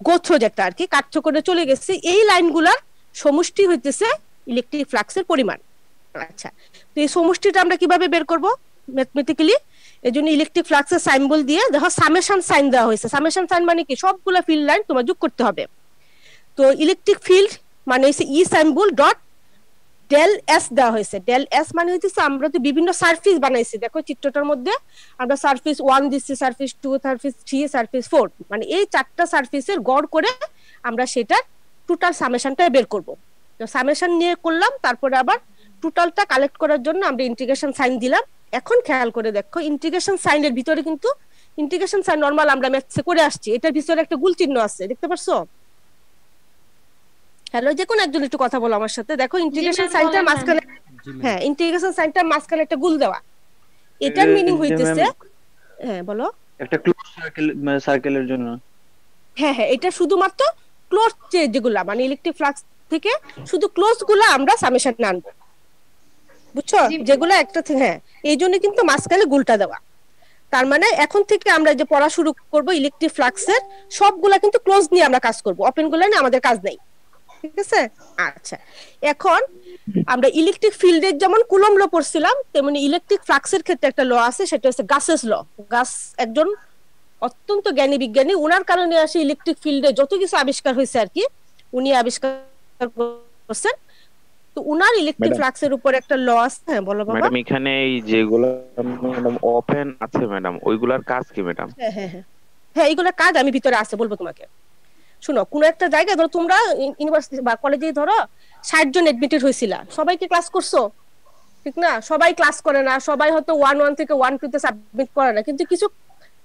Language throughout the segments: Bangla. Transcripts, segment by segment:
গোথ্রো যেটা আর কি কাট্য করে চলে গেছে, এই লাইনগুলার সমষ্টি হইতেছে ইলেকট্রিক ফ্লাক্সের পরিমাণ। আচ্ছা, তো এই সমষ্টিটা আমরা কিভাবে বের করব ম্যাথমেটিক্যালি? এই জন্য ইলেকট্রিক ফ্লাক্সের সাইম্বল দিয়ে দেখো সামেশন সাইন দেওয়া হয়েছে। সামেশন সাইন মানে কি, সবগুলা ফিল্ড লাইন তোমার যোগ করতে হবে। তো ইলেকট্রিক ফিল্ড মানে হচ্ছে ই সাইম্বল ডট ডেল এস দেওয়া হয়েছে। ডেল এস মানে হচ্ছে আমরা তো বিভিন্ন সারফেস বানাইছি, দেখো চিত্রটার মধ্যে আমরা সারফেস 1 দিচ্ছি, সারফেস 2, সারফেস 3, সারফেস 4, মানে এই চারটা সারফেসের গড় করে আমরা সেটার টোটাল সামেশনটা বের করব। তো সামেশন নিয়ে করলাম, তারপরে আবার টোটালটা কালেক্ট করার জন্য আমরা ইন্টিগ্রেশন সাইন দিলাম। এখন খেয়াল করে দেখো ইন্টিগ্রেশন সাইনের ভিতরে কিন্তু ইন্টিগ্রেশন সাইন নরমাল আমরা ম্যাথসে করে আসছি, এটার ভিতরে একটা গুল চিহ্ন আছে, দেখতে পারছো? হ্যালো, যে কোন একজন একটু কথা বলো আমার সাথে। দেখো ইন্টিগ্রেশন সাইনটার মাঝখানে, হ্যাঁ ইন্টিগ্রেশন সাইনটার মাঝখানে একটা গুল দেওয়া, এটার মিনিং হইতেছে, হ্যাঁ বলো, একটা ক্লোজ সার্কেল, মানে সার্কেলের জন্য। হ্যাঁ হ্যাঁ, এটা শুধুমাত্র ক্লোজ যেগুলা মানে ইলেকট্রিক ফ্লাক্স থেকে শুধু ক্লোজ গুলা আমরা সামেশনে আনবো, বুঝছো? যেগুলো একটা, হ্যাঁ এই জন্য কিন্তু মাঝখানে গুলটা দেওয়া। তার মানে এখন থেকে আমরা যে পড়া শুরু করব ইলেকট্রিক ফ্লাক্সের সবগুলা কিন্তু ক্লোজ নিয়ে আমরা কাজ করব, ওপেন গুলা নিয়ে আমাদের কাজ নেই, ঠিক আছে? আচ্ছা, এখন আমরা ইলেকট্রিক ফিল্ডের যেমন কুলম ল পড়ছিলাম, তেমনি ইলেকট্রিক ফ্লাক্সের ক্ষেত্রে একটা ল আছে, সেটা হচ্ছে গাসেস ল। গাস একজন অত্যন্ত জ্ঞানী বিজ্ঞানী, উনার কারণে আসে ইলেকট্রিক ফিল্ডে যত কিছু আবিষ্কার হয়েছে আর কি, উনি আবিষ্কার করছেন। তো উনার ইলেকট্রিক ফ্লাক্সের উপর একটা ল আছে। হ্যাঁ বলো বাবা। ম্যাডাম এখানে এই যেগুলো ম্যাডাম ওপেন আছে ম্যাডাম, ওইগুলার কাজ কি ম্যাডাম? হ্যাঁ হ্যাঁ হ্যাঁ হ্যাঁ, এইগুলোর কাজ আমি ভিতরে আছে বলবো তোমাকে। শুনো, কোন একটা জায়গায় ধরো তোমরা ইউনিভার্সিটি বা কলেজে ধরো 60 জন এডমিটেড হয়েছিল, সবাই কি ক্লাস করছো? ঠিক না, সবাই ক্লাস করে না, সবাই হয়তো 1-1 থেকে 1-2 তে সাবমিট করে না, কিন্তু কিছু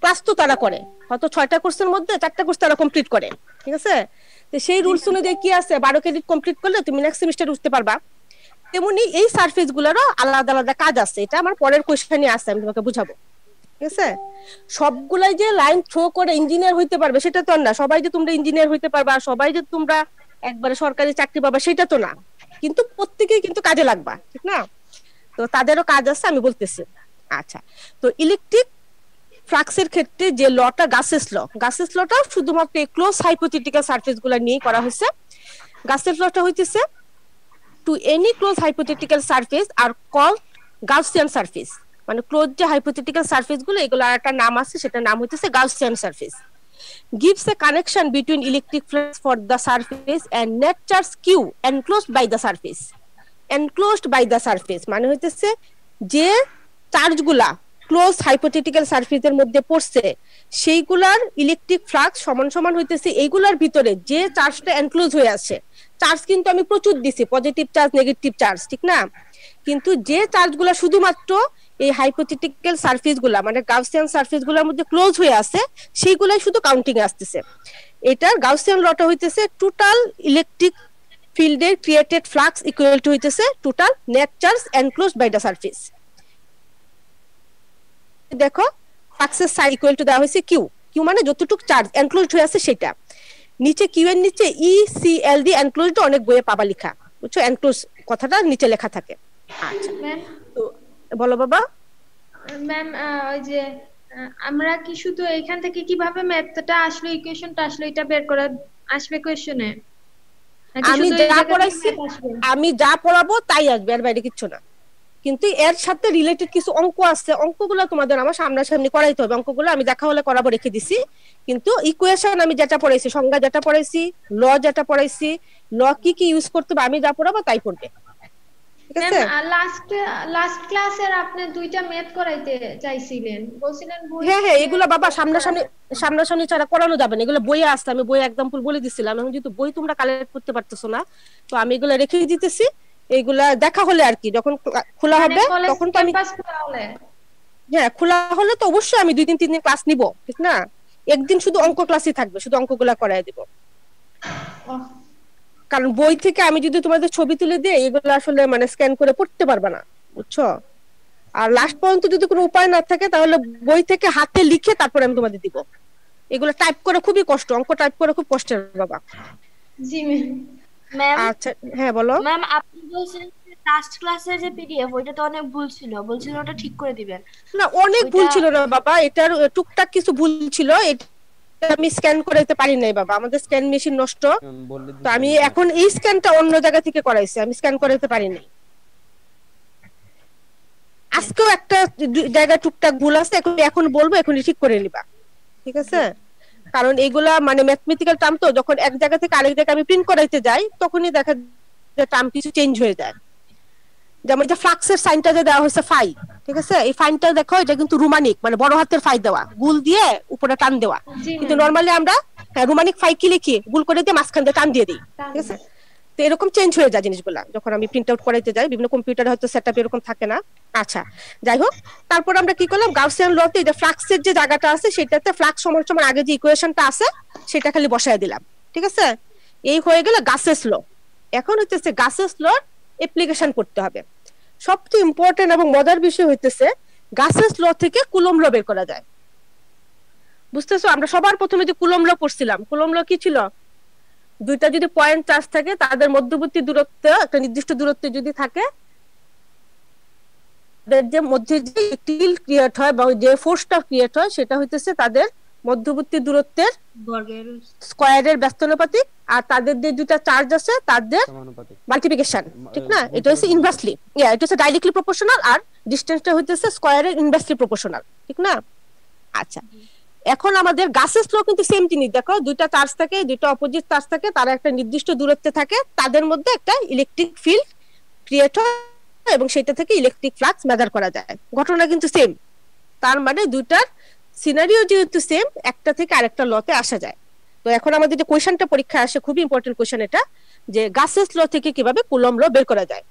ক্লাস তো তারা করে, হয়তো 6টা কোর্সের মধ্যে 4টা কোর্স তারা কমপ্লিট করে, ঠিক আছে? তো সেই রুলস অনুযায়ী কি আছে, 12 ক্রেডিট কমপ্লিট করলে তুমি নেক্সট সেমিস্টারে উঠতে পারবা। তেমনি এই সারফেস গুলারও আলাদা আলাদা কাজ আছে, এটা আমার পরের কোশ্চেনে আছে, আমি তোমাকে বুঝাবো, ঠিক আছে? সবগুলাই যে লাইন থ্রো করে ইঞ্জিনিয়ার হইতে পারবে সেটা তো না, সবাই যে তোমরা ইঞ্জিনিয়ার হইতে পারবা, সবাই যে তোমরা একবারে সরকারি চাকরি পাবা সেটা তো না, কিন্তু প্রত্যেকেই কিন্তু কাজে লাগবা, ঠিক না? তো তাদেরও কাজ আছে, আমি বলতেছি। আচ্ছা, তো ইলেকট্রিক ফ্লাক্সের ক্ষেত্রে যে লটা গাসেস লটা শুধুমাত্র ক্লোজ হাইপোথেটিক্যাল সারফেস গুলা নিয়ে করা হয়েছে। গাসেস লটা হইতেছে to any close hypothetical surface are call Gaussian surface, মানে ক্লোজ যে হাইপোথেটিক্যাল সারফেস গুলো এগুলো আর একটা নাম আছে, সেটা নাম হইতেছে Gaussian surface. gives a connection between electric flux for the surface and net charge q enclosed by the surface. enclosed by the surface মানে হইতেছে যে চার্জগুলা ক্লোজ হাইপোথেটিক্যাল সারফেসের মধ্যে পড়ছে সেইগুলার ইলেকট্রিক ফ্লাক্স সমান সমান হইতেছে এইগুলার ভিতরে যে চার্জটা এনক্লোজ হয়ে আছে। চার্জ কিন্তু আমি প্রচুর দিছি, পজিটিভ চার্জ নেগেটিভ চার্জ, ঠিক না? কিন্তু যে চার্জগুলা শুধুমাত্র এই হাইপোথেটিক্যাল সারফেসগুলা মানে গাউসিয়ান সারফেসগুলোর মধ্যে ক্লোজ হয়ে আছে সেইগুলাই শুধু কাউন্টিং এ আসতেছে। এটার গাউসিয়ান লটা হইতেছে টোটাল ইলেকট্রিক ফিল্ডের ক্রিয়েটেড ফ্লাক্স ইকুয়াল টু হইতেছে total net charge enclosed by the surface. দেখো ফ্লাক্সের সাইন ইকুয়াল টু দেওয়া হয়েছে কিউ, কিউ মানে যতটুকু চার্জ এনক্লোজড হয়ে আছে সেটা। নিচে কিউ এর নিচে E C L D enclosed অনেক বইয়ে পাবা লেখা, বুঝছো? এনক্লোজ কথাটা নিচে লেখা থাকে। আচ্ছা, তো বলো বাবা। ম্যাম ওই যে আমরা কি শুধু এখান থেকে কিভাবে ম্যাথটা আসলে ইকুয়েশনটা আসলে এটা বের করে আসবে কোশ্চেনে? আমি যা পড়াবো তাই আসবে, এর বাইরে কিচ্ছু না। কিন্তু এর সাথে রিলেটেড কিছু অঙ্ক আছে, অঙ্কগুলো তোমাদের আমার সামনাসামনি করাইতে হবে, অঙ্কগুলো আমি দেখা হলে করাবো রেখে দিছি। কিন্তু ইকুয়েশন আমি যেটা পড়াইছি, সংজ্ঞা যেটা পড়াইছি, ল যেটা পড়াইছি, ল কি কি ইউজ করতে হবে আমি যা পড়াবো তাই পড়বে, ঠিক আছে? লাস্ট ক্লাসের আপনি দুইটা ম্যাথ করাইতে চাইছিলেন, বলছিলেন বই। হ্যাঁ হ্যাঁ, এগুলো বাবা সামনাসামনি ছাড়া করানো যাবে না, এগুলো বইয়ে আসছে, আমি বই এক্সাম্পল বলে দিছিলাম। এখন যেহেতু বই তোমরা কালেক্ট করতে পারতেছো না, তো আমি এগুলো রেখে দিতেছি। এইগুলা দেখা হলে আর কি, যখন খোলা হবে তখন তো আমি, হ্যাঁ খোলা হলে তো অবশ্যই আমি 2-3 দিন ক্লাস নিব, ঠিক না? একদিন শুধু অঙ্ক ক্লাসই থাকবে, শুধু অঙ্কগুলা করায় দিব। কারণ বই থেকে আমি যদি তোমাদের ছবি তুলে দিই এগুলো আসলে মানে স্ক্যান করে পড়তে পারবে না, বুঝছো? আর লাস্ট পর্যন্ত যদি কোনো উপায় না থাকে তাহলে বই থেকে হাতে লিখে তারপরে আমি তোমাদের দিব। এগুলো টাইপ করে খুবই কষ্ট, অঙ্ক টাইপ করে খুব কষ্টের বাবা। জি ম্যাম। আচ্ছা হ্যাঁ বলো ম্যাম। আপনি বলছিলেন লাস্ট ক্লাসের যে পিডিএফ ওইটা তো অনেক ভুল ছিল, বলছিলেন ওটা ঠিক করে দিবেন। না অনেক ভুল ছিল না বাবা, এটার টুকটাক কিছু ভুল ছিল, আমি স্ক্যান করাইতে পারি নাই বাবা, আমাদের স্ক্যান মেশিন নষ্ট। বললে তো আমি এখন এই স্ক্যানটা অন্য জায়গা থেকে করাইছি, আমি স্ক্যান করাইতে পারি নাই। আজকেও একটা জায়গা টুকটাক ভুল আছে, এখন বলবো, এখনই ঠিক করে নিবা, ঠিক আছে? কারণ এগুলা মানে ম্যাথমেটিক্যাল টার্ম, তো যখন এক জায়গা থেকে আরেক জায়গায় আমি প্রিন্ট করাইতে যাই তখনই দেখা যায় টার্ম কিছু চেঞ্জ হয়ে যায়। যেমন যে ফ্লাক্সের সাইনটা যে দেওয়া হয়েছে ফাই, ঠিক আছে? এই ফাইনটা দেখো, এটা কিন্তু রোমানিক, মানে বড় হাতের ফাই দেওয়া, গুল দিয়ে উপরে টান দেওয়া। কিন্তু নরমালি আমরা রোমানিক ফাই কি লিখি, গুল করে দিয়ে মাঝখান দিয়ে টান দিয়ে দিই, ঠিক আছে? তো এরকম চেঞ্জ হয়ে যায় জিনিসগুলা যখন আমি প্রিন্ট আউট করাইতে যাই, বিভিন্ন কম্পিউটারে হয়তো সেটআপ এরকম থাকে না। আচ্ছা, যাই হোক, তারপর আমরা কি করলাম, গাউসিয়ান লতে এই যে ফ্লাক্সের যে জায়গাটা আছে সেটাতে ফ্লাক্স সমান সমান আগে যে ইকুয়েশনটা আছে সেটা খালি বসায় দিলাম, ঠিক আছে? এই হয়ে গেল গাসেস ল। এখন হইতেছে গাসেস লর অ্যাপ্লিকেশন করতে হবে। সবচেয়ে ইম্পর্টেন্ট এবং মজার বিষয় হইতেছে গাসেস ল থেকে কুলম ল বের করা যায়। বুঝতেছো? আমরা সবার প্রথমে যে কুলম ল পড়ছিলাম, কুলম ল কি ছিল? দুইটা যদি পয়েন্ট চার্জ থাকে তাদের মধ্যবর্তী দূরত্ব একটা নির্দিষ্ট দূরত্বে যদি থাকে, তাদের যে মধ্যে যে টিল ক্রিয়েট হয় বা যে ফোর্সটা ক্রিয়েট হয় সেটা হইতেছে তাদের মধ্যবর্তী দূরত্বের বর্গের স্কয়ারের ব্যস্তানুপাতিক, আর তাদের যে দুইটা চার্জ আছে তাদের সমানুপাতিক মাল্টিপ্লিকেশন, ঠিক না? এটা হচ্ছে ইনভার্সলি, এটা হচ্ছে ডাইরেক্টলি প্রপোর্শনাল, আর ডিসটেন্সটা হইতেছে স্কয়ারের ইনভার্সলি প্রপোর্শনাল, ঠিক না? আচ্ছা, এখন আমাদের গাসেস ল কিন্তু সেম জিনিস। দেখো, দুইটা চার্জ থাকে, দুইটা অপোজিট চার্জ থাকে, তারা একটা নির্দিষ্ট দূরত্বে থাকে, তাদের মধ্যে একটা ইলেকট্রিক ফিল্ড ক্রিয়েট হয় এবং সেটা থেকে ইলেকট্রিক ফ্লাক্স মেজার করা যায়। ঘটনা কিন্তু সেম, তার মানে দুইটার সিনারিও যেহেতু সেম, একটা থেকে আরেকটা লতে আসা যায়। তো এখন আমাদের যে কোশ্চেনটা পরীক্ষা আসে, খুবই ইম্পর্টেন্ট কোশ্চেন এটা, যে গাসেস ল থেকে কিভাবে কুলম ল বের করা যায়।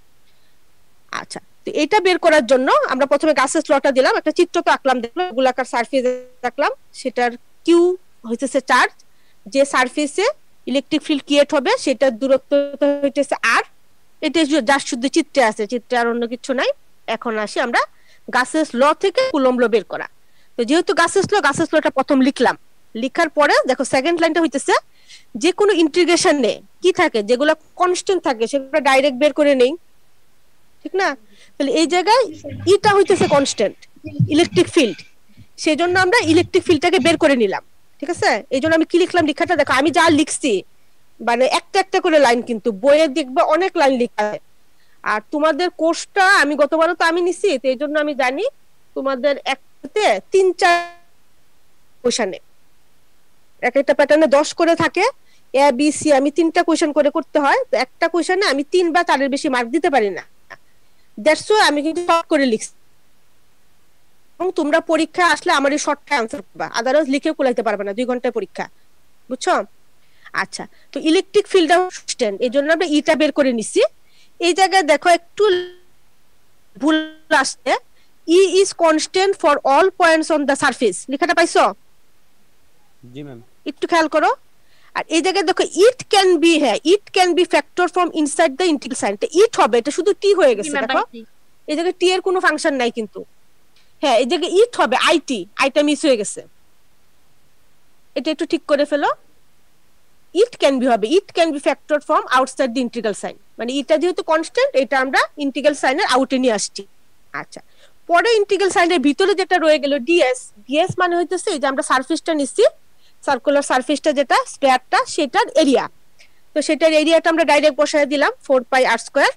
আচ্ছা, তো এটা বের করার জন্য আমরা প্রথমে গাসেস লটা দিলাম, একটা চিত্র তো আঁকলাম, দেখলাম গোলাকার সারফেস আঁকলাম, সেটার কিউ হইতেছে চার্জ, যে সারফেসে ইলেকট্রিক ফিল্ড ক্রিয়েট হবে সেটার দূরত্ব হইতেছে আর। এটা জাস্ট শুধু চিত্রে আছে, চিত্রে আর অন্য কিছু নাই। এখন আসি আমরা গাসেস ল থেকে কুলম ল বের করা। তো যেহেতু গাসেস লটা প্রথম লিখলাম, লিখার পরে দেখো সেকেন্ড লাইনটা হইতেছে যে কোনো ইন্টিগ্রেশনে কি থাকে, যেগুলো কনস্ট্যান্ট থাকে সেগুলো ডাইরেক্ট বের করে নেই, ঠিক না? তাহলে এই জায়গায় ইটা হইতেছে কনস্ট্যান্ট ইলেকট্রিক ফিল্ড, সেজন্য আমরা ইলেকট্রিক ফিল্ডটাকে বের করে নিলাম, ঠিক আছে? এই জন্য আমি কি লিখলাম, লেখাটা দেখো, আমি যা লিখছি মানে একটা একটা করে লাইন, কিন্তু বইয়ে দেখবে অনেক লাইন লেখা আছে। আর তোমাদের কোর্সটা আমি গতবারও তো আমি নিছি, তো এই জন্য আমি জানি তোমাদের একটাতে 3-4 কোশ্চেনে, এক একটা প্যাটার্নে 10 করে থাকে, এ বি সি আমি 3টা কোশ্চেন করে করতে হয়। তো একটা কোশ্চেনে আমি 3 বা 4 এর বেশি মার্ক দিতে পারি না, দ্যাটস ওয়াই আমি কিন্তু শর্ট করে লিখছি। এবং তোমরা পরীক্ষা আসলে আমার এই শর্টটা অ্যানসার করবা, আদারওয়াইজ লিখে কুলাইতে পারবে না, 2 ঘন্টার পরীক্ষা, বুঝছো? আচ্ছা, তো ইলেকট্রিক ফিল্ড কনস্ট্যান্ট, এই জন্য আমরা ইটা বের করে নিছি। এই জায়গায় দেখো একটু ভুল আসছে, E is constant for all points on the surface, লেখাটা পাইছো? জি ম্যাম, একটু খেয়াল করো। আর এই জায়গায় দেখো ইট ক্যান বি, হ্যাঁ it can be factor from inside the integral sign, তো ইট হবে, এটা শুধু টি হয়ে গেছে। দেখো এই জায়গায় টি এর কোনো ফাংশন নাই কিন্তু, হ্যাঁ এই জায়গায় ইট হবে আইটি, আইটা মিস হয়ে গেছে, এটা একটু ঠিক করে ফেলো। ইট ক্যান বি হবে, it can be factor from outside the integral sign, মানে এটা যেহেতু কনস্ট্যান্ট, এটা আমরা ইন্টিগ্রাল সাইনের আউটে নিয়ে আসছি। আচ্ছা, পরে ইন্টিগ্রাল সাইনের ভিতরে যেটা রয়ে গেল ডিএস, ডিএস মানে হইতেছে এই যে আমরা সারফেসটা নিচ্ছি, সার্কুলার সারফেসটা যেটা স্কয়ারটা, সেটার এরিয়া। তো সেটার এরিয়াটা আমরা ডাইরেক্ট বসায় দিলাম 4 পাই আর স্কয়ার।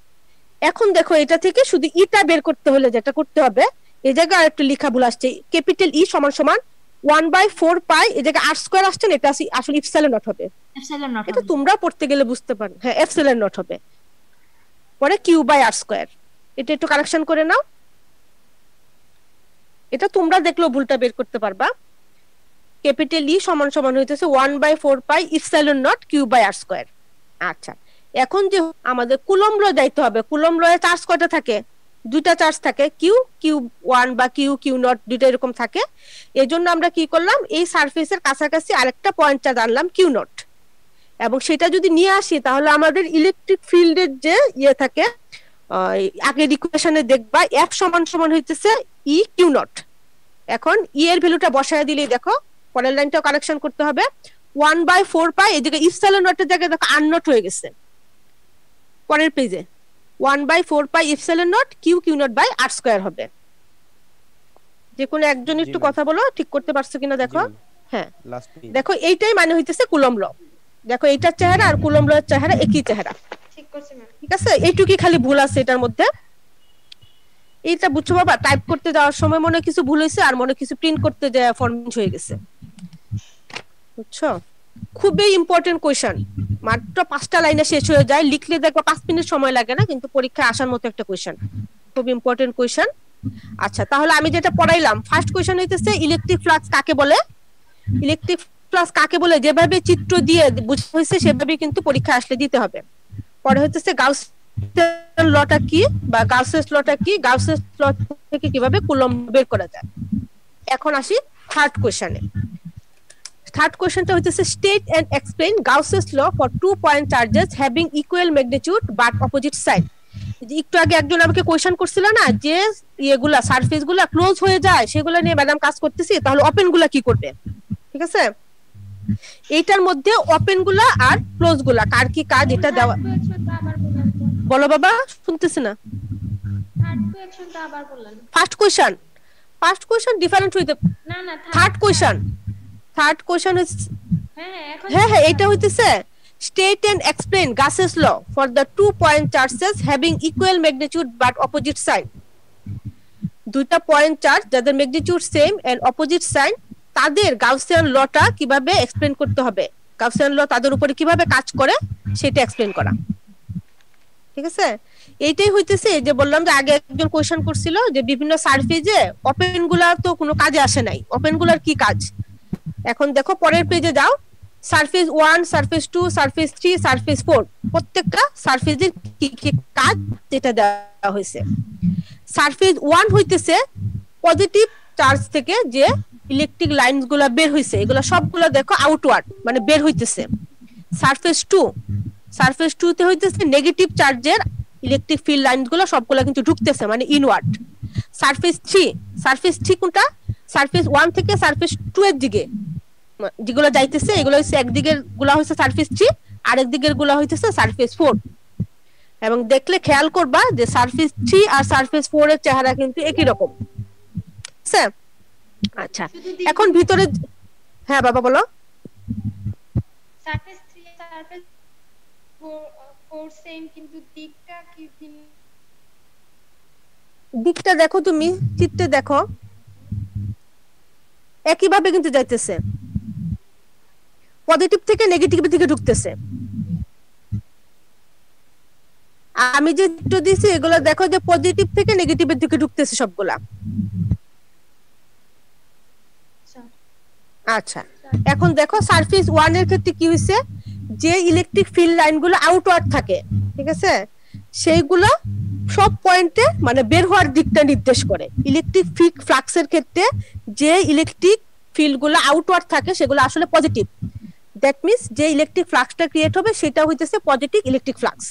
এখন দেখো এটা থেকে শুধু ইটা বের করতে হলে যেটা করতে হবে, এই জায়গায় আরেকটু লেখা ভুল আসছে, ক্যাপিটাল ই সমান সমান 1/4 পাই, এই জায়গায় আর স্কয়ার আসছে না, এটা আসলে ইপসিলন নট হবে। এপসিলন নট এটা তোমরা পড়তে গেলে বুঝতে পারো, হ্যাঁ এপসিলন নট হবে, পরে কিউ বাই আর স্কয়ার। এটা একটু কারেকশন করে নাও, এটা তোমরা দেখলেও ভুলটা বের করতে পারবা। ক্যাপিটাল ই সমান সমান হইতেছে 1/4 pi epsilon naught q by r square. আচ্ছা, এখন যে আমাদের কুলম ল যাইতে হবে, কুলম লয়ে চার্জ কয়টা থাকে? 2টা চার্জ থাকে, কিউ কিউ 1 বা কিউ কিউ নট, দুইটা এরকম থাকে। এজন্য আমরা কি করলাম, এই সারফেসের কাছাকাছি আরেকটা পয়েন্ট চার্জ আনলাম কিউ নট, এবং সেটা যদি নিয়ে আসি তাহলে আমাদের ইলেকট্রিক ফিল্ডের যে ইয়ে থাকে, আগের ইকুয়েশনে দেখবা এফ সমান সমান হইতেছে ই কিউ নট। এখন ই এর ভ্যালুটা বসায় দিলেই দেখো পরের লাইনটাও কারেকশন করতে হবে, 1/4 পাই, এদিকে ইপসিলন নটের জায়গায় দেখো আর নট হয়ে গেছে পরের পেজে, 1/4 pi epsilon naught q q naught by r square হবে। যে কোনো একজন একটু কথা বলো, ঠিক করতে পারছো কিনা দেখো। হ্যাঁ লাস্ট পেজ দেখো এইটাই মানে হইতেছে কুলম্ব ল। দেখো এইটার চেহারা আর কুলম্ব লর চেহারা একই চেহারা, ঠিক করছি ম্যাম। ঠিক আছে? এইটুকুই খালি ভুল আছে এটার মধ্যে। এইটা বুঝছো বাবা, টাইপ করতে যাওয়ার সময় মনে কিছু ভুল হয়েছে আর মনে কিছু প্রিন্ট করতে যায় ফরম্যাট হয়ে গেছে, বুঝছো? খুবই ইম্পর্টেন্ট কোশ্চেন, মাত্র 5টা লাইনে শেষ হয়ে যায়, লিখলে দেখো 5 মিনিট সময় লাগে না, কিন্তু পরীক্ষায় আসার মতো একটা কোশ্চেন, খুব ইম্পর্টেন্ট কোশ্চেন। আচ্ছা তাহলে আমি যেটা পড়াইলাম, ফার্স্ট কোশ্চেন হইতেছে ইলেকট্রিক ফ্লাক্স কাকে বলে। ইলেকট্রিক ফ্লাক্স কাকে বলে যেভাবে চিত্র দিয়ে বুঝা হয়েছে সেভাবে কিন্তু পরীক্ষা আসলে দিতে হবে। পরে হইতেছে গাউসিয়ান লটা কি বা গাউসেস লটা কি, গাউসেস ল থেকে কিভাবে কুলম্ব বের করা যায়। এখন আসি থার্ড কোশ্চেনে। থার্ড কোশ্চেনটা হইতেছে state and explain Gauss's law for 2 point charges having equal magnitude but opposite side. একটু আগে একজন আমাকে কোশ্চেন করছিল না যে এগুলা সারফেস গুলা ক্লোজ হয়ে যায়, সেগুলা নিয়ে ম্যাডাম কাজ করতেছি, তাহলে ওপেন গুলা কি করবে? ঠিক আছে, এইটার মধ্যে ওপেন গুলা আর ক্লোজ গুলা কার কি কাজ এটা দেওয়া। কোয়েকশনটা আবার বলেন তো। বলো বাবা, শুনতেছি না। থার্ড কোয়েকশনটা আবার বলেন। ফার্স্ট কোশ্চেন ডিফারেন্ট হইতে, না না থার্ড কোশ্চেন হ্যাঁ এখন হ্যাঁ এটা হইতেছে state and explain Gauss's law for the 2 point charges having equal magnitude but opposite sign. দুইটা পয়েন্ট চার্জ যাদের magnitude same and opposite sign, তাদের গাউসিয়ান লটা কিভাবে এক্সপ্লেইন করতে হবে, গাউসিয়ান ল তাদের উপরে কিভাবে কাজ করে সেটা এক্সপ্লেইন করা। ঠিক আছে, এইটাই হইতেছে যে বললাম যে আগে একজন কোশ্চেন করছিল যে বিভিন্ন সারফেসে ওপেন গুলার তো কোনো কাজে আসে নাই, ওপেন গুলার কি কাজ। এখন দেখো পরের পেজে যাও, সারফেস 1, সারফেস 2, সারফেস 3, সারফেস 4 প্রত্যেকটা সারফেসের কি কি কাজ যেটা দেওয়া হয়েছে। সারফেস 1 হইতেছে পজিটিভ চার্জ থেকে যে ইলেকট্রিক লাইনস গুলা বের হইছে, এগুলা সবগুলা দেখো আউটওয়ার্ড মানে বের হইতেছে। সারফেস 2 তে হইতেছে নেগেটিভ চার্জের ইলেকট্রিক ফিল্ড লাইনস গুলা সবগুলা কিন্তু ঢুকতেছে মানে ইনওয়ার্ড। সারফেস 3 কোনটা? সারফেস 1 থেকে সারফেস 2 এর দিকে যেগুলো যাইতেছে এগুলো হচ্ছে একদিকের গুলা হচ্ছে সারফেস 3, আরেক দিকের গুলা হইতেছে সারফেস 4। এবং দেখলে খেয়াল করবা যে সারফেস 3 আর সারফেস 4 এর চেহারা কিন্তু একই রকম। আচ্ছা এখন ভিতরে, হ্যাঁ বাবা বলো। সারফেস 3 সারফেস 4 সেম, কিন্তু দিকটা কি ভিন্ন? দিকটা দেখো, তুমি চিত্রে দেখো একই ভাবে কিন্তু যাইতেছে, পজিটিভ থেকে নেগেটিভের দিকে ঢুকতেছে। আমি যে চিত্র দিছি এগুলো দেখো যে পজিটিভ থেকে নেগেটিভের দিকে ঢুকতেছে সবগুলা। আচ্ছা এখন দেখো সারফেস 1 এর ক্ষেত্রে কি হইছে, যে ইলেকট্রিক ফিল্ড লাইনগুলো আউটওয়ার্ড থাকে, ঠিক আছে, সেইগুলো সব পয়েন্টে মানে বের হওয়ার দিকটা নির্দেশ করে। ইলেকট্রিক ফ্লাক্সের ক্ষেত্রে যে ইলেকট্রিক ফিল্ডগুলো আউটওয়ার্ড থাকে সেগুলো আসলে পজিটিভ। দ্যাট মিন্স যে ইলেকট্রিক ফ্লাক্সটা ক্রিয়েট হবে সেটা হইতেছে পজিটিভ ইলেকট্রিক ফ্লাক্স।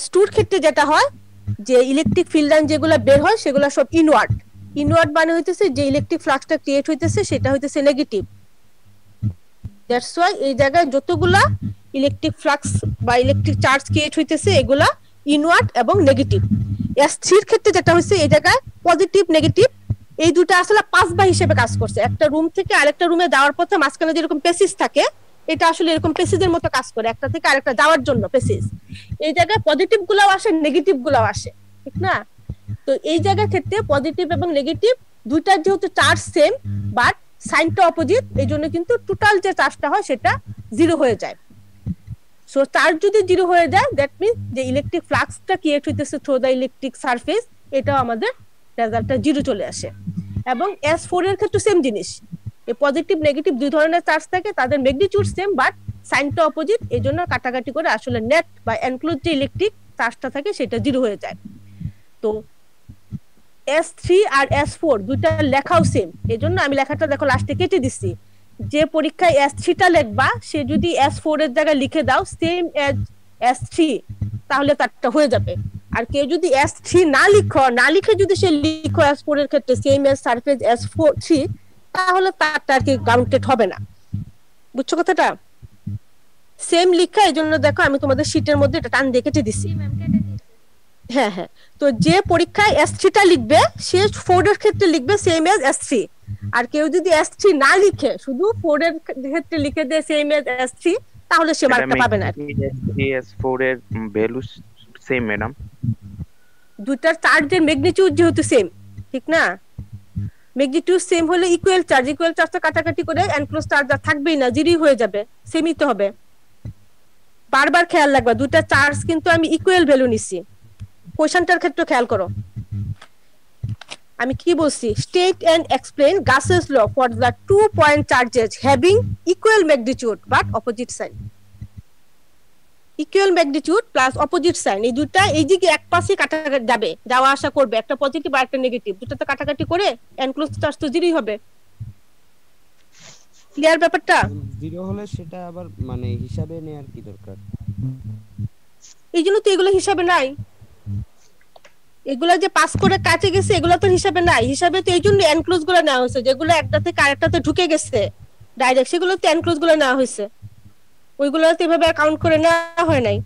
S2 এর ক্ষেত্রে যেটা হয় যে ইলেকট্রিক ফিল্ড লাইন যেগুলো বের হয় সেগুলো সব ইনওয়ার্ড মানে হইতেছে যে ইলেকট্রিক ফ্লাক্সটা ক্রিয়েট হইতেছে সেটা হইতেছে নেগেটিভ। দ্যাটস ওয়াই এই জায়গায় যতগুলা ইলেকট্রিক ফ্লাক্স বা ইলেকট্রিক চার্জ ক্রিয়েট হইতেছে এগুলা ইনওয়ার্ড এবং নেগেটিভ। S3 এর ক্ষেত্রে যেটা হইছে এই জায়গায় পজিটিভ নেগেটিভ এই দুটো আসলে পাসবা হিসেবে কাজ করছে। একটা রুম থেকে আরেকটা রুমে যাওয়ার পথে মাঝখানে যেরকম পেসিস থাকে, এটা আসলে এরকম পেসিজের মতো কাজ করে, একটা থেকে আরেকটা যাওয়ার জন্য পেসিস। এই জায়গায় পজিটিভ গুলাও আসে নেগেটিভ গুলাও আসে, ঠিক না? তো এই জায়গার ক্ষেত্রে পজিটিভ এবং নেগেটিভ দুইটার যেহেতু চার্জ সেম বাট সাইনটা অপোজিট, এই জন্য কিন্তু টোটাল যে চার্জটা হয় সেটা জিরো হয়ে যায়। সো চার্জ যদি জিরো হয়ে যায় দ্যাট মিন্স যে ইলেকট্রিক ফ্লাক্সটা ক্রিয়েট হইতেছে থ্রু দা ইলেকট্রিক সারফেস, এটাও আমাদের রেজাল্টটা জিরো চলে আসে। এবং S4 এর ক্ষেত্রে সেম জিনিস, এই পজিটিভ নেগেটিভ দুই ধরনের চার্জ থাকে, তাদের ম্যাগনিটিউড সেম বাট সাইনটা অপোজিট, এই জন্য কাটাকাটি করে আসলে নেট বা এনক্লোজ যে ইলেকট্রিক চার্জটা থাকে সেটা জিরো হয়ে যায়। তো S3 আর S4 দুইটা লেখাও সেম, এই জন্য আমি লেখাটা দেখো লাস্টে কেটে দিচ্ছি। যে পরীক্ষায় S3 টা লিখবা সে যদি S4 এর জায়গায় লিখে দাও সেম এজ S3 তাহলে তারটা হয়ে যাবে। আর কেউ যদি S3 না লিখে যদি সে লিখো S4 এর ক্ষেত্রে সেম এজ সারফেস S3 তাহলে তারটা আর কি কাউন্টেড হবে না। বুঝছো কথাটা? সেম লিখা, এই জন্য দেখো আমি তোমাদের শীটের মধ্যে এটা টান দিয়ে কেটে দিছি। হ্যাঁ, তো যে পরীক্ষায় S3 টা লিখবে সে 4 এর ক্ষেত্রে লিখবে সেম এজ S3, আর কেউ যদি S3 না লিখে শুধু 4 এর ক্ষেত্রে লিখে দেয় সেম এজ S3 তাহলে সে মার্কটা পাবে না। S4 এর ভ্যালু সেম ম্যাডাম, দুইটার চার্জের ম্যাগনিটিউড যেহেতু সেম, ঠিক না? ম্যাগনিটিউড সেম হলে ইকুয়াল চার্জ তো কাটাকাটি করে এনক্লোজ চার্জ আর থাকবেই না, জিরোই হয়ে যাবে, সেমই তো হবে। বারবার খেয়াল রাখবা দুইটা চার্জ কিন্তু আমি ইকুয়াল ভ্যালু নিছি। কোশ্চেনটার ক্ষেত্রে খেয়াল করো আমি কি বলছি, state and explain Gauss's law for the 2 point charges having equal magnitude but opposite sign. Equal magnitude plus opposite sign, এই দুটো এই দিকে এক পাশে কাটাকাটি যাবে, যাওয়া আসা করবে, একটা পজিটিভ আর একটা নেগেটিভ, দুটোতে কাটাকাটি করে এনক্লোজ চার্জ তো জিরোই হবে। ক্লিয়ার ব্যাপারটা? জিরো হলে সেটা আবার মানে হিসাবে নেয়ার কি দরকার? এই জন্য তো এগুলো হিসাবে নাই, এগুলা যে পাস করে কাছে গেছে এগুলো তো হিসাবে নাই। হিসাবে তো এই জন্য এনক্লোজ গুলো নেওয়া হয়েছে, যেগুলো একটা থেকে আরেকটাতে ঢুকে গেছে ডাইরেক্ট, সেগুলো তো এনক্লোজ গুলো নেওয়া হয়েছে, ওইগুলো তো এভাবে কাউন্ট করে নেওয়া হয় নাই,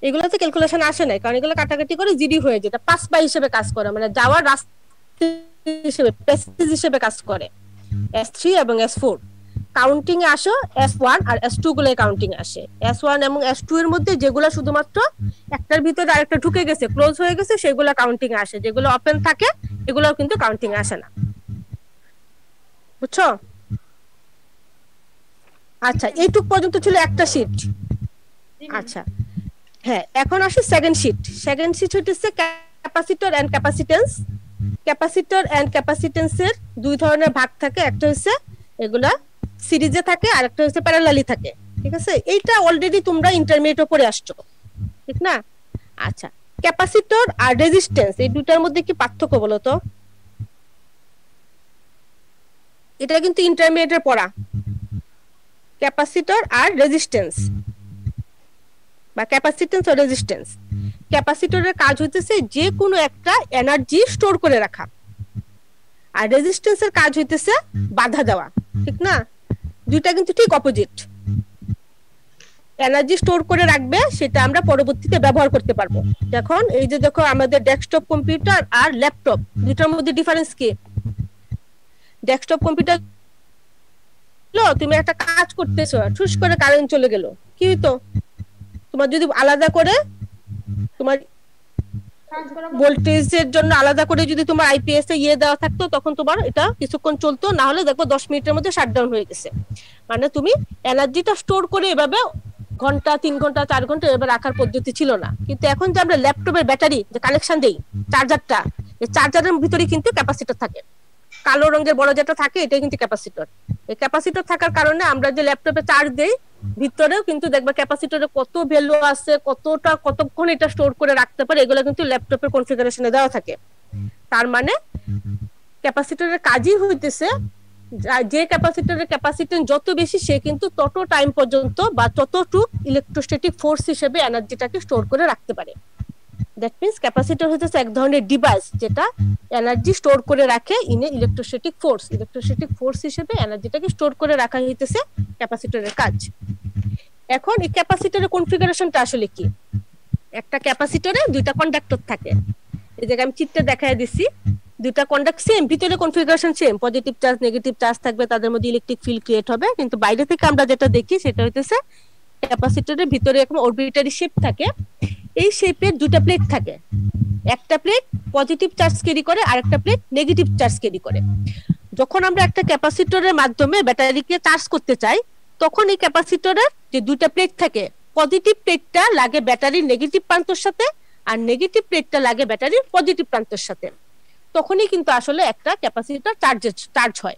এগুলোতে ক্যালকুলেশন আসে নাই, কারণ এগুলো কাটাকাটি করে জিডি হয়ে যেটা পাস বাই হিসেবে কাজ করে, মানে যাওয়ার রাস্তা হিসেবে প্যাসেজ হিসেবে কাজ করে। S3 এবং S4 কাউন্টিং এ আসো, S1 আর S2 গুলো কাউন্টিং এ আসে। S1 এবং S2 এর মধ্যে যেগুলো শুধুমাত্র একটার ভিতরে আরেকটা ঢুকে গেছে, ক্লোজ হয়ে গেছে, সেগুলো কাউন্টিং এ আসে। যেগুলো ওপেন থাকে এগুলো কিন্তু কাউন্টিং এ আসে না, বুঝছো? আচ্ছা, এইটুক পর্যন্ত ছিল একটা শীট। আচ্ছা হ্যাঁ, এখন আসি সেকেন্ড শীট। সেকেন্ড শীট হচ্ছে capacitor and capacitance. Capacitor and ক্যাপাসিটেন্সের দুই ধরনের ভাগ থাকে, একটা হচ্ছে এগুলা সিরিজে থাকে আর একটা হচ্ছে প্যারালালি থাকে, ঠিক আছে? এইটা অলরেডি তোমরা ইন্টারমিডিয়েটে পড়ে আসছো, ঠিক না? আচ্ছা, ক্যাপাসিটর আর রেজিস্ট্যান্স এই দুটার মধ্যে কি পার্থক্য বলো তো? এটা কিন্তু ইন্টারমিডিয়েটের পড়া, ক্যাপাসিটর আর রেজিস্ট্যান্স বা ক্যাপাসিটেন্স আর রেজিস্ট্যান্স। ক্যাপাসিটরের কাজ হইতেছে যে কোনো একটা এনার্জি স্টোর করে রাখা, আর রেজিস্ট্যান্সের কাজ হইতেছে বাধা দেওয়া, ঠিক না? দুইটা কিন্তু ঠিক অপোজিট। এনার্জি স্টোর করে রাখবে, সেটা আমরা পরবর্তীতে ব্যবহার করতে পারবো। এখন এই যে দেখো আমাদের ডেস্কটপ কম্পিউটার আর ল্যাপটপ দুটার মধ্যে ডিফারেন্স কি? ডেস্কটপ কম্পিউটার তুমি একটা কাজ করতেছো, ঠুস করে কারেন্ট চলে গেল, কি হইতো? তোমার যদি আলাদা করে তোমার ভোল্টেজের জন্য আলাদা করে যদি তোমার আইপিএস এ ইয়ে দেওয়া থাকতো, তখন তোমার এটা কিছুক্ষণ চলতো, না হলে দেখো 10 মিনিটের মধ্যে শাটডাউন হয়ে গেছে। মানে তুমি এনার্জিটা স্টোর করে এভাবে ঘন্টা 3 ঘন্টা 4 ঘন্টা এভাবে রাখার পদ্ধতি ছিল না। কিন্তু এখন যে আমরা ল্যাপটপের ব্যাটারি যে কানেকশন দেই, চার্জারটা, এই চার্জারের ভিতরে কিন্তু ক্যাপাসিটর থাকে, কালো রঙের বড় যেটা থাকে এটাই কিন্তু ক্যাপাসিটর। এই ক্যাপাসিটর থাকার কারণে আমরা যে ল্যাপটপে চার্জ দেই, ভিতরেও কিন্তু দেখবা ক্যাপাসিটরে কত ভ্যালু আছে, কতটা কতক্ষণ এটা স্টোর করে রাখতে পারে, এগুলো কিন্তু ল্যাপটপের কনফিগারেশনে দেওয়া থাকে। তার মানে ক্যাপাসিটরের কাজই হইতেছে যে ক্যাপাসিটরের ক্যাপাসিটেন্স যত বেশি, সে কিন্তু তত টাইম পর্যন্ত বা ততটুক ইলেকট্রোস্ট্যাটিক ফোর্স হিসেবে এনার্জিটাকে স্টোর করে রাখতে পারে। দ্যাট মিন্স ক্যাপাসিটর হচ্ছে এক ধরনের ডিভাইস যেটা এনার্জি স্টোর করে রাখে in a electrostatic force. Electrostatic force হিসেবে এনার্জিটাকে স্টোর করে রাখা হইতেছে ক্যাপাসিটরের কাজ। এখন এই ক্যাপাসিটরের কনফিগারেশনটা আসলে কি? একটা ক্যাপাসিটরে দুইটা কন্ডাক্টর থাকে, এই জায়গায় আমি চিত্রে দেখায় দিছি। দুইটা কন্ডাক্ট সেম, ভিতরে configuration same, positive charge negative charge থাকবে, তাদের মধ্যে ইলেকট্রিক ফিল্ড ক্রিয়েট হবে। কিন্তু বাইরে থেকে আমরা যেটা দেখি সেটা হইতেছে ক্যাপাসিটরের ভিতরে এরকম অরবিটারি শেপ থাকে। এই শেপের দুটো প্লেট থাকে, একটা প্লেট পজিটিভ চার্জ ক্যারি করে আর একটা প্লেট নেগেটিভ চার্জ ক্যারি করে। যখন আমরা একটা ক্যাপাসিটরের মাধ্যমে ব্যাটারিকে চার্জ করতে চাই, তখন এই ক্যাপাসিটরের যে দুটো প্লেট থাকে, পজিটিভ প্লেটটা লাগে ব্যাটারির নেগেটিভ প্রান্তের সাথে আর নেগেটিভ প্লেটটা লাগে ব্যাটারির পজিটিভ প্রান্তের সাথে। তখনই কিন্তু আসলে একটা ক্যাপাসিটর চার্জ হয়।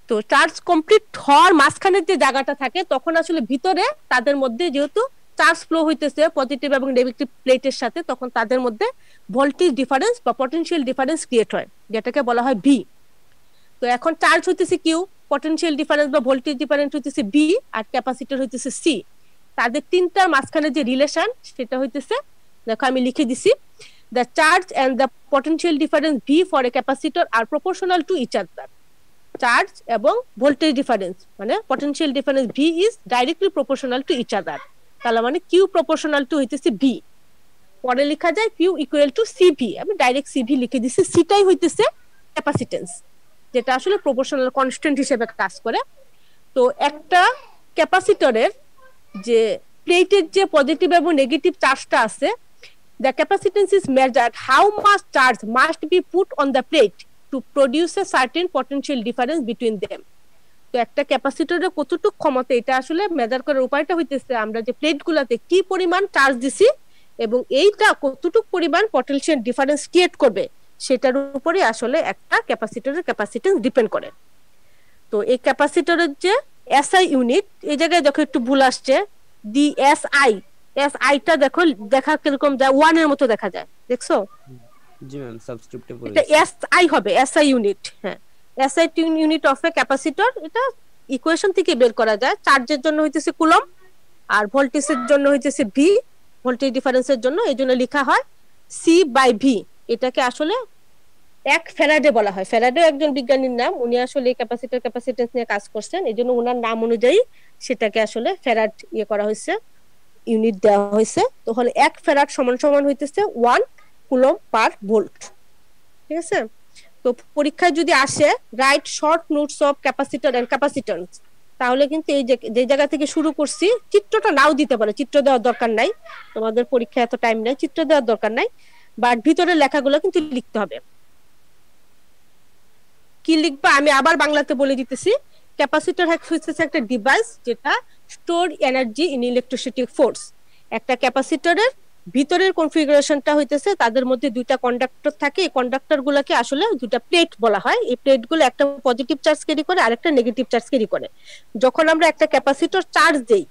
তো চার্জ কমপ্লিট হওয়ার মাঝখানের যে জায়গাটা থাকে, তখন আসলে ভিতরে তাদের মধ্যে যেহেতু চার্জ ফ্লো হইতেছে পজিটিভ এবং নেগেটিভ প্লেটের সাথে, তখন তাদের মধ্যে ভোল্টেজ ডিফারেন্স বা পটেনশিয়াল ডিফারেন্স ক্রিয়েট হয়, যেটাকে বলা হয় ভি। তো এখন চার্জ হইতেছে কিউ, পটেনশিয়াল ডিফারেন্স বা ভোল্টেজ ডিফারেন্স হইতেছে বি, আর ক্যাপাসিটর হইতেছে সি। তাদের তিনটার মাঝখানে যে রিলেশন সেটা হইতেছে, দেখো আমি লিখে দিছি, the charge and the potential difference V for a capacitor are proportional to each other. Charge এবং ভোল্টেজ ডিফারেন্স মানে potential difference V is directly proportional to each other। তাহলে মানে Q proportional to হইতেছে V, পরে লেখা যায় Q equal to CV। আমি ডাইরেক্ট CV লিখে দিছি, সিটাই হইতেছে ক্যাপাসিটেন্স, যেটা আসলে প্রপোর্শনাল কনস্ট্যান্ট হিসেবে কাজ করে। তো একটা ক্যাপাসিটরের যে প্লেটের যে পজিটিভ এবং নেগেটিভ চার্জটা আছে, the capacitance is measured how much charge must be put on the plate to produce a certain potential difference between them. তো একটা ক্যাপাসিটরের কতটুকু ক্ষমতা, এটা আসলে মেজার করার উপায়টা হইতেছে আমরা যে প্লেটগুলোতে কি পরিমাণ চার্জ দিছি এবং এইটা কতটুকু পরিমাণ পটেনশিয়াল ডিফারেন্স ক্রিয়েট করবে সেটার উপরে আসলে একটা ক্যাপাসিটরের ক্যাপাসিটেন্স ডিপেন্ড করে। তো এই ক্যাপাসিটরের যে এসআই ইউনিট, এই জায়গায় দেখো একটু ভুল আসছে, দি এসআইটা দেখো দেখা কিরকম যায়, 1 এর মতো দেখা যায়, দেখছো? জি ম্যাম, সাবস্ক্রিপ্টে পড়ে এটা এসআই হবে, এসআই ইউনিট। হ্যাঁ, SI unit of A capacitor, এটা ইকুয়েশন থেকে বের করা যায়। চার্জের জন্য হইতেছে কুলম আর ভোল্টেজের জন্য হইতেছে ভি, ভোল্টেজ ডিফারেন্সের জন্য এই জন্য লেখা হয় সি বাই ভি। এটাকে আসলে 1 ফ্যারাডে বলা হয়। ফ্যারাডে একজন বিজ্ঞানীর নাম, উনি আসলে ক্যাপাসিটর ক্যাপাসিটেন্স নিয়ে কাজ করছেন, এই জন্য ওনার নাম অনুযায়ী সেটাকে আসলে ফ্যারাড করা হয়েছে, ইউনিট দেওয়া হয়েছে। তাহলে 1 ফ্যারাড সমান সমান হইতেছে 1 কুলম পার ভোল্ট। ঠিক আছে? তো পরীক্ষায় যদি আসে write short notes of capacitor and capacitance, তাহলে কিন্তু এই যে জায়গা থেকে শুরু করছি, চিত্রটা নাও দিতে পারে, চিত্র দেওয়ার দরকার নাই, তোমাদের পরীক্ষায় এত টাইম নাই, চিত্র দেওয়ার দরকার নাই, বাট ভিতরের লেখাগুলো কিন্তু লিখতে হবে। কি লিখবা আমি আবার বাংলাতে বলে দিতেছি। ক্যাপাসিটর হচ্ছে একটা ডিভাইস যেটা store energy in electricity force. একটা ক্যাপাসিটরের ভিতরের কনফিগারেশনটা হইতেছে তাদের মধ্যে দুইটা কন্ডাক্টর থাকে, এই কন্ডাক্টর গুলাকে আসলে দুইটা প্লেট বলা হয়। এই প্লেট গুলো একটা পজিটিভ চার্জ ক্যারি করে আর একটা নেগেটিভ চার্জ ক্যারি করে। যখন আমরা একটা ক্যাপাসিটর চার্জ দেই,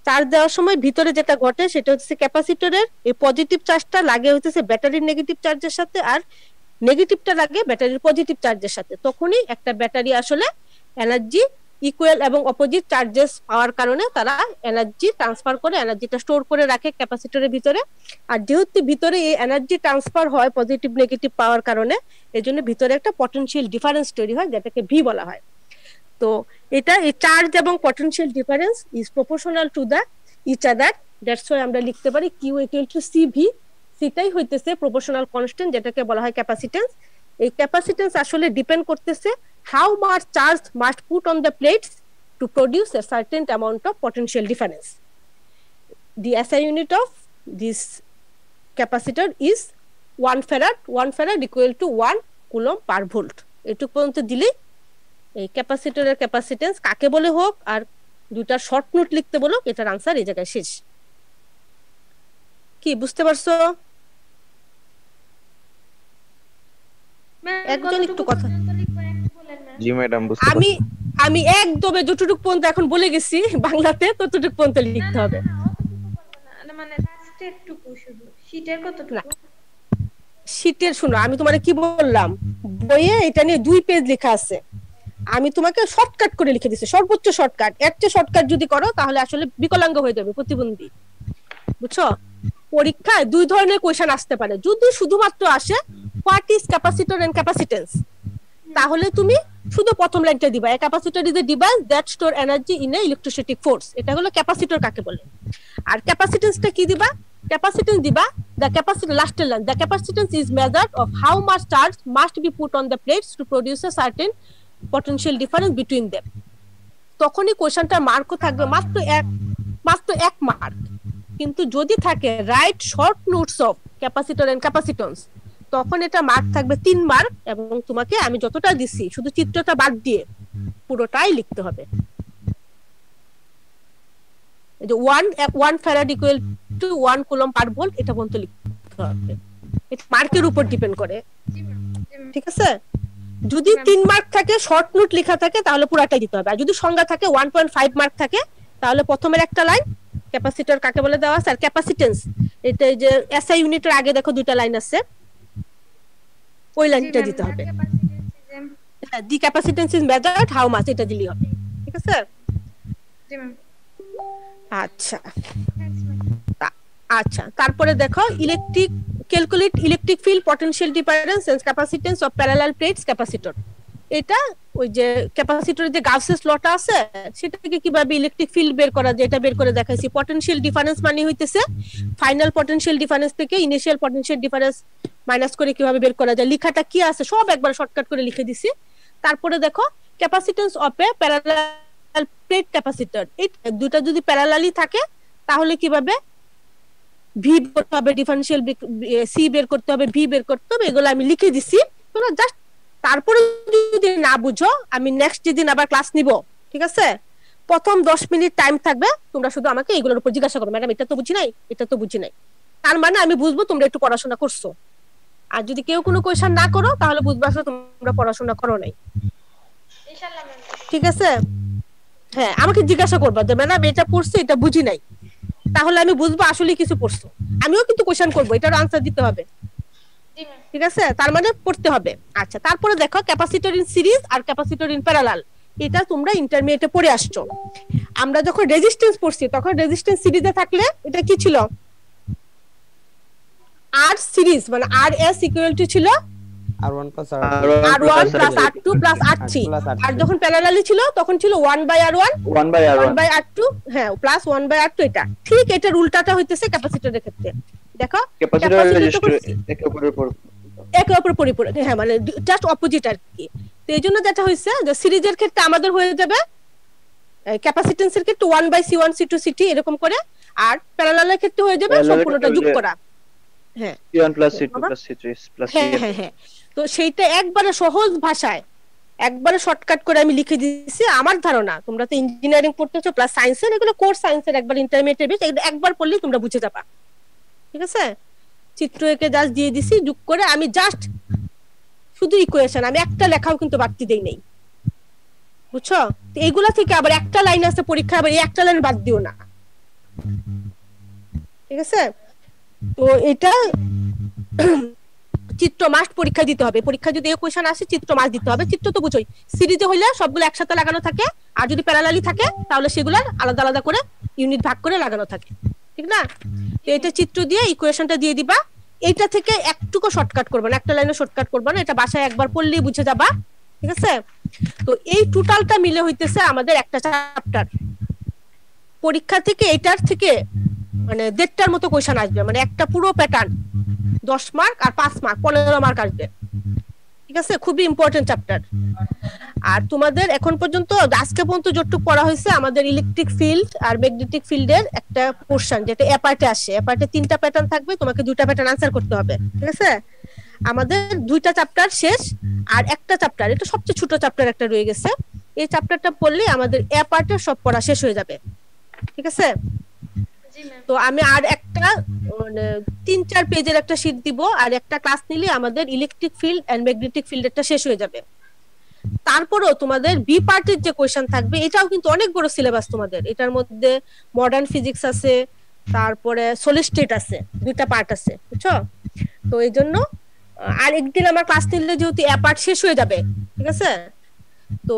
চার্জ দেওয়ার সময় ভিতরে যেটা ঘটে সেটা হচ্ছে ক্যাপাসিটরের এই পজিটিভ চার্জটা লাগে হইতেছে ব্যাটারির নেগেটিভ চার্জের সাথে, আর নেগেটিভটা লাগে ব্যাটারির পজিটিভ চার্জের সাথে। তখনই একটা ব্যাটারি আসলে এনার্জি ইকুয়াল এবং অপোজিট চার্জেস পাওয়ার কারণে তারা এনার্জি ট্রান্সফার করে, এনার্জিটা স্টোর করে রাখে ক্যাপাসিটরের ভিতরে। আর যেহেতু ভিতরে এই এনার্জি ট্রান্সফার হয় পজিটিভ নেগেটিভ পাওয়ার কারণে, এজন্য ভিতরে একটা পটেনশিয়াল ডিফারেন্স তৈরি হয় যেটাকে ভি বলা হয়। তো এটা এই চার্জ এবং potential difference is proportional to the each other, that's why আমরা লিখতে পারি কিউ ইকুয়াল টু সিভি। সেটাই হইতেছে প্রপোর্শনাল কনস্ট্যান্ট যেটাকে বলা হয় ক্যাপাসিটেন্স। এই ক্যাপাসিটেন্স আসলে ডিপেন্ড করতেছে how much charge must put on the plates to produce a certain amount of potential difference. The SI unit of this capacitor is 1 farad. 1 farad equal to 1 coulomb per volt. এটুকু পর্যন্ত দিলে এই ক্যাপাসিটরের ক্যাপাসিটেন্স কাকে বলে হোক আর দুইটা শর্ট নোট লিখতে বলো, এটার আনসার এই জায়গায় শেষ। কি বুঝতে পারছো? একজন একটু কথা। জি ম্যাডাম, বুঝতে আমি আমি একদমে যতটুকু পর্যন্ত এখন বলে গেছি বাংলাতে ততটুকু পর্যন্ত লিখতে হবে। মানে লাস্টেরটুকু শুধু শীটের কতটুকু? শীটের শুনো, আমি তোমারে কি বললাম, বইয়ে এটা নিয়ে 2 পেজ লেখা আছে, আমি তোমাকে শর্টকাট করে লিখে দিছি, সর্বোচ্চ শর্টকাট। এর চেয়ে শর্টকাট যদি করো তাহলে আসলে বিকলাঙ্গ হয়ে যাবে, প্রতিবন্ধী। বুঝছো? পরীক্ষায় 2 ধরনের কোশ্চেন আসতে পারে। যদি শুধুমাত্র আসে what is capacitor and capacitance, তাহলে তুমি শুধু প্রথম লাইনটা দিবা, a capacitor is a device that store energy in a electricity force. এটা হলো ক্যাপাসিটর কাকে বলে। আর ক্যাপাসিটেন্সটা কি দিবা? ক্যাপাসিটেন্স দিবা the capacitor, লাস্টের line, the capacitance is measured of how much charge must be put on the plates to produce a certain potential difference between them. তখনই কোশ্চেনটার মার্কও থাকবে মাত্র 1 মার্ক। কিন্তু যদি থাকে right short notes of capacitor and capacitance, তখন এটা মার্ক থাকবে 3 মার্ক, এবং তোমাকে আমি যতটা দিছি শুধু চিত্রটা বাদ দিয়ে পুরোটাই লিখতে হবে। এই যে 1 farad equal to 1 coulomb per volt, এটা পর্যন্ত লিখতে হবে। এটা মার্কের উপর ডিপেন্ড করে। ঠিক আছে? যদি 3 মার্ক থাকে, শর্ট নোট লেখা থাকে, তাহলে পুরাটাই দিতে হবে। আর যদি সংজ্ঞা থাকে 1.5 মার্ক থাকে, তাহলে প্রথমের একটা লাইন ক্যাপাসিটর কাকে বলে দেওয়া আছে, আর ক্যাপাসিটেন্স এটা যে এসআই ইউনিটের আগে দেখো 2টা লাইন আছে, ওই লাইনটা দিতে হবে। হ্যাঁ, the capacitance is measured how much, এটা দিলেই হবে। ঠিক আছে? জি ম্যাম। আচ্ছা আচ্ছা, তারপরে দেখো calculate electric field potential difference and capacitance of parallel plates capacitor. এটা ওই যে ক্যাপাসিটরের যে গাউসেস লটা আছে সেটা থেকে কিভাবে ইলেকট্রিক ফিল্ড বের করা যায় এটা বের করে দেখাইছি। পটেনশিয়াল ডিফারেন্স মানে হইতেছে ফাইনাল পটেনশিয়াল ডিফারেন্স থেকে ইনিশিয়াল পটেনশিয়াল ডিফারেন্স মাইনাস করে কিভাবে বের করা যায়, লেখাটা কি আছে সব একবার শর্টকাট করে লিখে দিছি। তারপরে দেখো capacitance of A parallel plate capacitor, এই দুটো যদি প্যারালালি থাকে তাহলে কিভাবে ভি করতে হবে, ডিফারেনশিয়াল সি বের করতে হবে, ভি বের করতে হবে, এগুলো আমি লিখে দিছি। তোমরা জাস্ট তারপরে যদি না বুঝো আমি নেক্সট যেদিন আবার ক্লাস নিব, ঠিক আছে, প্রথম 10 মিনিট টাইম থাকবে, তোমরা শুধু আমাকে এগুলোর উপর জিজ্ঞাসা করবে, ম্যাডাম এটা তো বুঝি নাই, এটা তো বুঝি নাই। তার মানে আমি বুঝবো তোমরা একটু পড়াশোনা করছো। আর যদি কেউ কোনো কোয়েশ্চেন না করো তাহলে বুঝবো আসলে তোমরা পড়াশোনা করো নাই। ইনশাআল্লাহ ম্যাম। ঠিক আছে, হ্যাঁ আমাকে জিজ্ঞাসা করবা যে ম্যাডাম এটা পড়ছি এটা বুঝি নাই, তাহলে আমি বুঝবো আসলে কিছু পড়ছো। আমিও কিন্তু কোয়েশ্চেন করবো, এটার আনসার দিতে হবে, জি ম্যাম। ঠিক আছে, তার মানে পড়তে হবে। আচ্ছা, তারপরে দেখো ক্যাপাসিটর ইন সিরিজ আর ক্যাপাসিটর ইন প্যারালাল, এটা তোমরা ইন্টারমিডিয়েটে পড়ে আসছো। আমরা যখন রেজিস্ট্যান্স পড়ছি তখন রেজিস্ট্যান্স সিরিজে থাকলে এটা কি ছিল, আর সিরিজ মানে আর এস ইকুয়াল টু ছিল R1 plus R1 plus R2 plus R3, আর যখন প্যারালালি ছিল তখন ছিল 1 by R1 1 by 1 R1 by R2, হ্যাঁ প্লাস 1 by R2। এটা ঠিক এটার উল্টাটা হইতেছে ক্যাপাসিটরের ক্ষেত্রে। দেখো ক্যাপাসিটর রেজিস্টর একে অপরের উপর একে অপরের পরিপূরক, হ্যাঁ মানে জাস্ট অপোজিট আর কি। তো এইজন্য যেটা হইছে যে সিরিজের ক্ষেত্রে আমাদের হয়ে যাবে ক্যাপাসিট্যান্সের ক্ষেত্রে 1 by C1 C2 C3 এরকম করে, আর প্যারালালের ক্ষেত্রে হয়ে যাবে সম্পূর্ণটা যোগ করা। হ্যাঁ C1 plus C2 plus C3 plus হ্যাঁ CN। হ্যাঁ হ্যাঁ, তো সেইটা একবারে সহজ ভাষায় একবারে শর্টকাট করে আমি লিখে দিয়েছি। আমার ধারণা তোমরা তো ইঞ্জিনিয়ারিং পড়তেছো প্লাস সায়েন্সের, এগুলো কোর্স সায়েন্সের একবার ইন্টারমিডিয়েট বেস, এগুলো একবার পড়লেই তোমরা বুঝে যাবা, ঠিক আছে। চিত্র এঁকে জাস্ট দিয়ে দিছি যোগ করে, আমি জাস্ট শুধু ইকুয়েশন, আমি একটা লেখাও কিন্তু বাড়তি দেই নাই, বুঝছো। তো এইগুলা থেকে আবার একটা লাইন আছে পরীক্ষা, আবার এই একটা লাইন বাদ দিও না, ঠিক আছে। তো এটা চিত্র মাস্ট পরীক্ষা দিতে হবে, পরীক্ষা যদি এই কোশ্চেন আসে চিত্র মাস্ট দিতে হবে। চিত্র তো বুঝোই, সিরিজে হইলে সবগুলো একসাথে লাগানো থাকে, আর যদি প্যারালালি থাকে তাহলে সেগুলো আলাদা আলাদা করে ইউনিট ভাগ করে লাগানো থাকে, ঠিক না। তো এটা চিত্র দিয়ে ইকুয়েশনটা দিয়ে দিবা, এইটা থেকে একটুকু শর্টকাট করবে না, একটা লাইনে শর্টকাট করবে না, এটা বাসায় একবার পড়লেই বুঝে যাবা, ঠিক আছে। তো এই টোটালটা মিলে হইতেছে আমাদের একটা চ্যাপ্টার। পরীক্ষা থেকে এটার থেকে মানে 1.5টার মতো কোশ্চেন আসবে, মানে একটা পুরো প্যাটার্ন 10 মার্ক আর 5 মার্ক 15 মার্ক আসবে, ঠিক আছে। খুবই ইম্পর্টেন্ট চ্যাপ্টার। আর তোমাদের এখন পর্যন্ত আজকে পর্যন্ত যতটুকু পড়া হয়েছে আমাদের ইলেকট্রিক ফিল্ড আর ম্যাগনেটিক ফিল্ডের একটা পোরশন, যেটা এ পার্টে আসে, এ পার্টে 3টা প্যাটার্ন থাকবে, তোমাকে 2টা প্যাটার্ন আনসার করতে হবে, ঠিক আছে। আমাদের 2টা চ্যাপ্টার শেষ, আর একটা চ্যাপ্টার, এটা সবচেয়ে ছোট চ্যাপ্টার একটা রয়ে গেছে, এই চ্যাপ্টারটা পড়লে আমাদের এ পার্টের সব পড়া শেষ হয়ে যাবে, ঠিক আছে। জি ম্যাম। তো আমি আর একটা মানে 3-4 পেজের একটা শীট দিব, আর একটা ক্লাস নিলে আমাদের ইলেকট্রিক ফিল্ড এন্ড ম্যাগনেটিক ফিল্ডেরটা শেষ হয়ে যাবে। তারপরেও তোমাদের বি পার্টের যে কোশ্চেন থাকবে এটাও কিন্তু অনেক বড় সিলেবাস তোমাদের, এটার মধ্যে মডার্ন ফিজিক্স আছে, তারপরে সলিড স্টেট আছে, 2টা পার্ট আছে, বুঝছো। তো এই জন্য আর একদিন আমার ক্লাস নিলে যেহেতু এ পার্ট শেষ হয়ে যাবে, ঠিক আছে। তো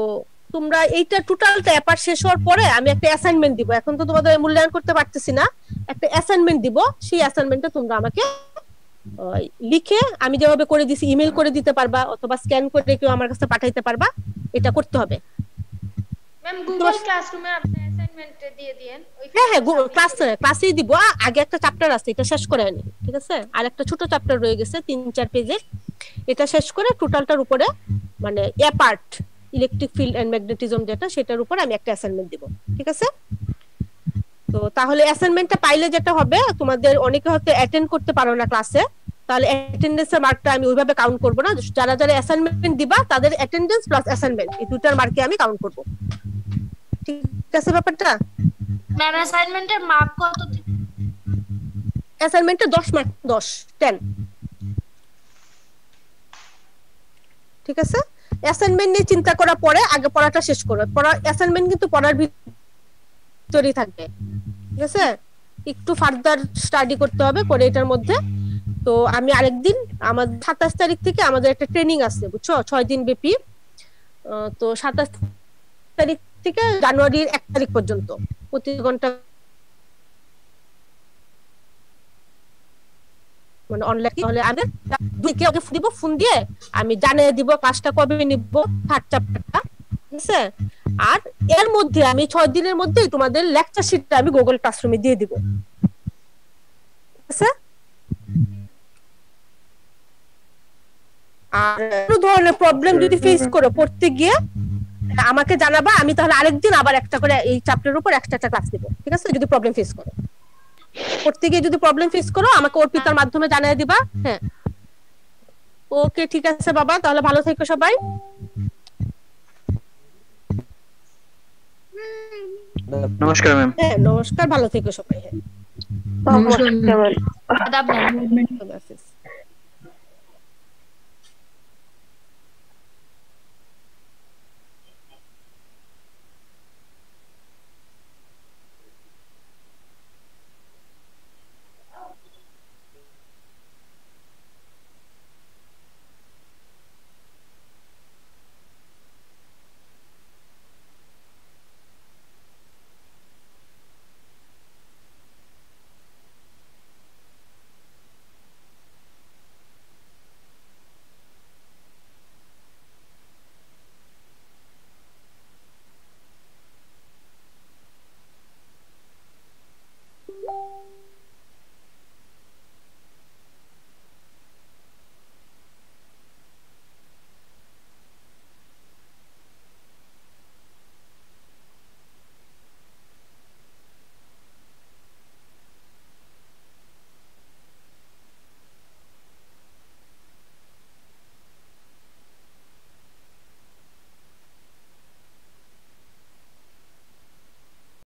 তোমরা এইটা টোটালটা এ পার্ট শেষ হওয়ার পরে আমি একটা অ্যাসাইনমেন্ট দিব, এখন তো তোমাদের মূল্যায়ন করতে পারতেছি না, একটা অ্যাসাইনমেন্ট দিব, সেই অ্যাসাইনমেন্টটা তোমরা আমাকে লিখে আমি যেভাবে করে দিছি ইমেল করে দিতে পারবা, অথবা স্ক্যান করে কেউ আমার কাছে পাঠাইতে পারবা, এটা করতে হবে। ম্যাম গুগল ক্লাসরুমে আপনি অ্যাসাইনমেন্ট দিয়ে দিয়েন। হ্যাঁ হ্যাঁ ক্লাসেই দিব, আগে একটা চ্যাপ্টার আছে এটা শেষ করে আনি, ঠিক আছে। আর একটা ছোট চ্যাপ্টার রয়ে গেছে 3-4 পেজের, এটা শেষ করে টোটালটার উপরে মানে a part electric field and magnetism যেটা, সেটার উপর আমি একটা অ্যাসাইনমেন্ট দিব, ঠিক আছে। তো তাহলে অ্যাসাইনমেন্টটা পাইলে যেটা হবে, তোমাদের অনেকে হয়তো অ্যাটেন্ড করতে পারো না ক্লাসে, তাহলে অ্যাটেন্ডেন্সের মার্কটা আমি ওইভাবে কাউন্ট করব না, যারা যারা অ্যাসাইনমেন্ট দিবা তাদের অ্যাটেন্ডেন্স প্লাস অ্যাসাইনমেন্ট এই দুটার মার্কে আমি কাউন্ট করব, ঠিক আছে ব্যাপারটা। ম্যাম অ্যাসাইনমেন্টের মার্ক কত? অ্যাসাইনমেন্টে 10 মার্ক, 10 ঠিক আছে। অ্যাসাইনমেন্ট নিয়ে চিন্তা করার পরে আগে পড়াটা শেষ করবে, অ্যাসাইনমেন্ট কিন্তু পড়ার ভিতরেই থাকবে, ঠিক আছে। একটু ফার্দার স্টাডি করতে হবে করে এটার মধ্যে। তো আমি আরেকদিন, আমাদের 27 তারিখ থেকে আমাদের একটা ট্রেনিং আছে, বুঝছো, 6 দিন ব্যাপী। তো 27 তারিখ থেকে জানুয়ারির 1 তারিখ পর্যন্ত প্রতি ঘন্টা মানে অনলাইন, তাহলে আমি দুইকে ওকে দিব, ফোন দিয়ে আমি জানিয়ে দিব ক্লাসটা কবে নিব, 3rd চ্যাপ্টারটা, ঠিক আছে। আর এর মধ্যে আমি 6 দিনের মধ্যে তোমাদের লেকচার শিটটা আমি গুগল ক্লাসরুমে দিয়ে দিব, ঠিক আছে। আর কোনো ধরনের প্রবলেম যদি ফেস করো পড়তে গিয়ে আমাকে জানাবা, আমি তাহলে আরেকদিন আবার একটা করে এই চ্যাপ্টারের উপর একটা ক্লাস দেব, ঠিক আছে? যদি প্রবলেম ফেস করো, পড়তে গিয়ে যদি প্রবলেম ফেস করো আমাকে অর্পিতার মাধ্যমে জানিয়ে দিবা। হ্যাঁ, ওকে, ঠিক আছে বাবা, তাহলে ভালো থেকো সবাই। নমস্কার ম্যাম। হ্যাঁ নমস্কার, ভালো থেকো সবাই। হ্যাঁ, নমস্কার ম্যাম। আদাব ম্যাম। আল্লাহ হাফেজ।